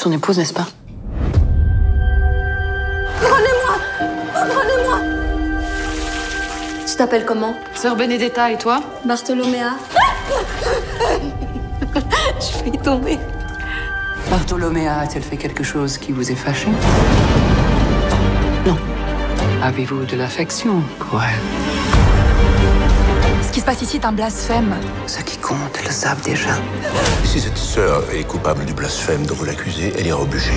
son épouse, n'est-ce pas? Prenez-moi! Prenez-moi! Tu t'appelles comment? Sœur Benedetta, et toi? Bartholoméa. Je vais y tomber. Bartholoméa a-t-elle fait quelque chose qui vous ait fâché? Non. Avez-vous de l'affection pour elle? Ce qui se passe ici est un blasphème. Ceux qui comptent le savent déjà. Si cette sœur est coupable du blasphème dont vous l'accusez, elle ira au bûcher.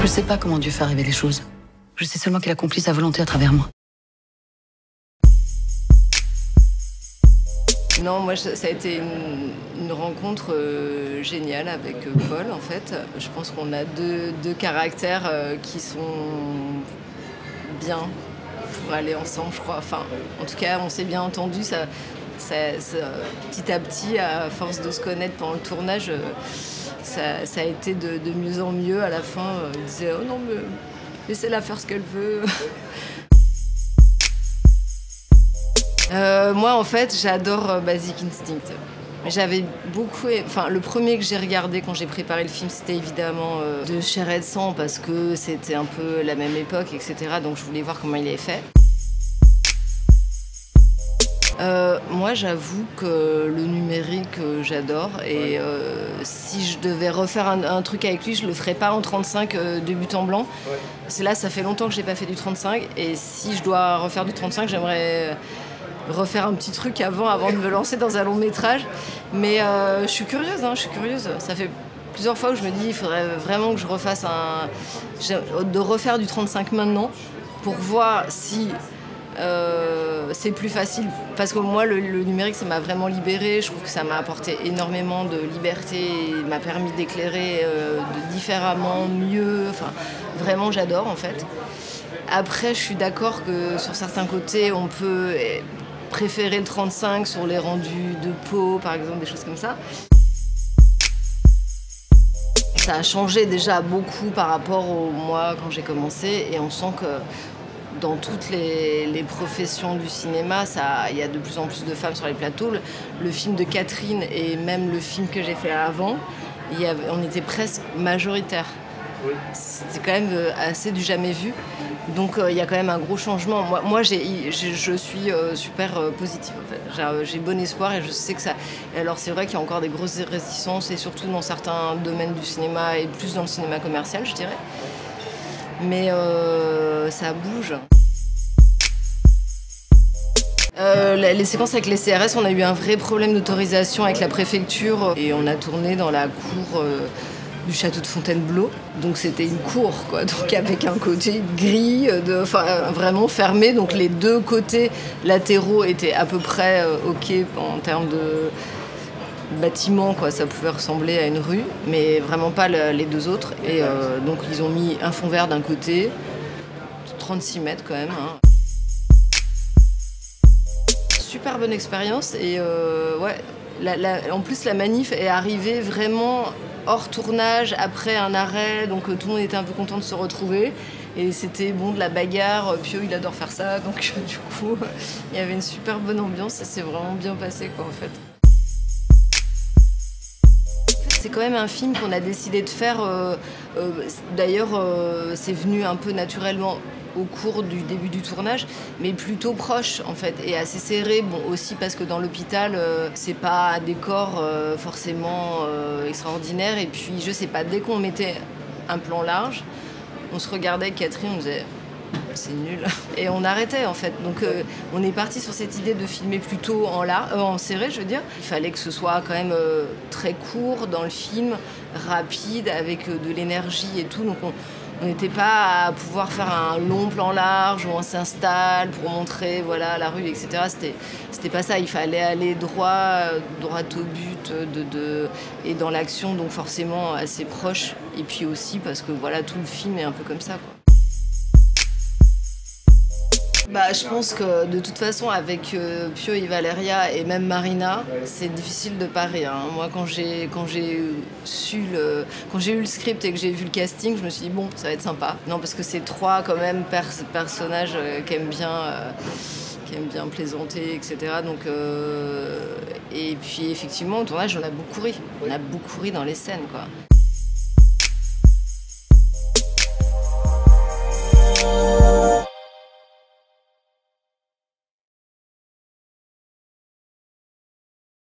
Je sais pas comment Dieu fait arriver les choses. Je sais seulement qu'il accomplit sa volonté à travers moi. Non, moi, ça a été une rencontre géniale avec Paul, en fait. Je pense qu'on a deux caractères qui sont bien pour aller ensemble, je crois. Enfin, en tout cas, on s'est bien entendu. Ça, petit à petit, à force de se connaître pendant le tournage, ça a été de mieux en mieux. À la fin, il disait « Oh non, mais laissez-la faire ce qu'elle veut ». Moi, en fait, j'adore Basic Instinct. J'avais beaucoup... Enfin, le premier que j'ai regardé quand j'ai préparé le film, c'était évidemment de Chair et de sang, parce que c'était un peu la même époque, etc. Donc, je voulais voir comment il est fait. Moi, j'avoue que le numérique, j'adore. Et si je devais refaire un truc avec lui, je le ferais pas en 35 de but en blanc. Ouais. C'est là, ça fait longtemps que j'ai pas fait du 35. Et si je dois refaire du 35, j'aimerais refaire un petit truc avant de me lancer dans un long métrage. Mais je suis curieuse, je suis curieuse. Ça fait plusieurs fois où je me dis il faudrait vraiment que je refasse de refaire du 35 maintenant pour voir si c'est plus facile. Parce que moi, le numérique, ça m'a vraiment libérée. Je trouve que ça m'a apporté énormément de liberté, m'a permis d'éclairer différemment, mieux. Enfin, vraiment, j'adore, en fait. Après, je suis d'accord que sur certains côtés, on peut préférer le 35 sur les rendus de peau, par exemple, des choses comme ça. Ça a changé déjà beaucoup par rapport au moi quand j'ai commencé, et on sent que dans toutes les professions du cinéma, il y a de plus en plus de femmes sur les plateaux. Le film de Catherine et même le film que j'ai fait avant, on était presque majoritaires. Oui. C'était quand même assez du jamais vu. Donc il y a quand même un gros changement. Moi je suis super positive, en fait. J'ai bon espoir et je sais que ça... Alors c'est vrai qu'il y a encore des grosses réticences, et surtout dans certains domaines du cinéma, et plus dans le cinéma commercial, je dirais. Mais ça bouge. Les séquences avec les CRS, on a eu un vrai problème d'autorisation avec la préfecture, et on a tourné dans la cour du château de Fontainebleau. Donc c'était une cour, quoi, donc avec un côté gris, vraiment fermé. Donc les deux côtés latéraux étaient à peu près OK en termes de bâtiment, quoi. Ça pouvait ressembler à une rue, mais vraiment pas les deux autres. Et donc ils ont mis un fond vert d'un côté, 36 mètres quand même. Super bonne expérience, et ouais. En plus, la manif est arrivée vraiment hors tournage, après un arrêt, donc tout le monde était un peu content de se retrouver. Et c'était bon, de la bagarre. Pio, il adore faire ça, donc du coup, il y avait une super bonne ambiance. Ça s'est vraiment bien passé, quoi, en fait. C'est quand même un film qu'on a décidé de faire. D'ailleurs, c'est venu un peu naturellement au cours du début du tournage, mais plutôt proche, en fait, et assez serré. Bon, aussi parce que dans l'hôpital, c'est pas un décor forcément extraordinaire. Et puis, je sais pas, dès qu'on mettait un plan large, on se regardait avec Catherine, on disait c'est nul, et on arrêtait, en fait. Donc on est parti sur cette idée de filmer plutôt en serré, je veux dire. Il fallait que ce soit quand même très court dans le film, rapide, avec de l'énergie et tout. Donc on n'était pas à pouvoir faire un long plan large où on s'installe pour montrer, voilà, la rue, etc. C'était pas ça. Il fallait aller droit au but et dans l'action, donc forcément assez proche. Et puis aussi parce que voilà, tout le film est un peu comme ça, quoi. Bah, je pense que de toute façon, avec Pio et Valeria et même Marina, c'est difficile de pas rire. Moi, quand j'ai eu le script et que j'ai vu le casting, je me suis dit bon, ça va être sympa. Non, parce que c'est trois quand même personnages qui aiment bien qui aime bien plaisanter, etc. Donc, et puis effectivement, au tournage, on a beaucoup ri. On a beaucoup ri dans les scènes, quoi.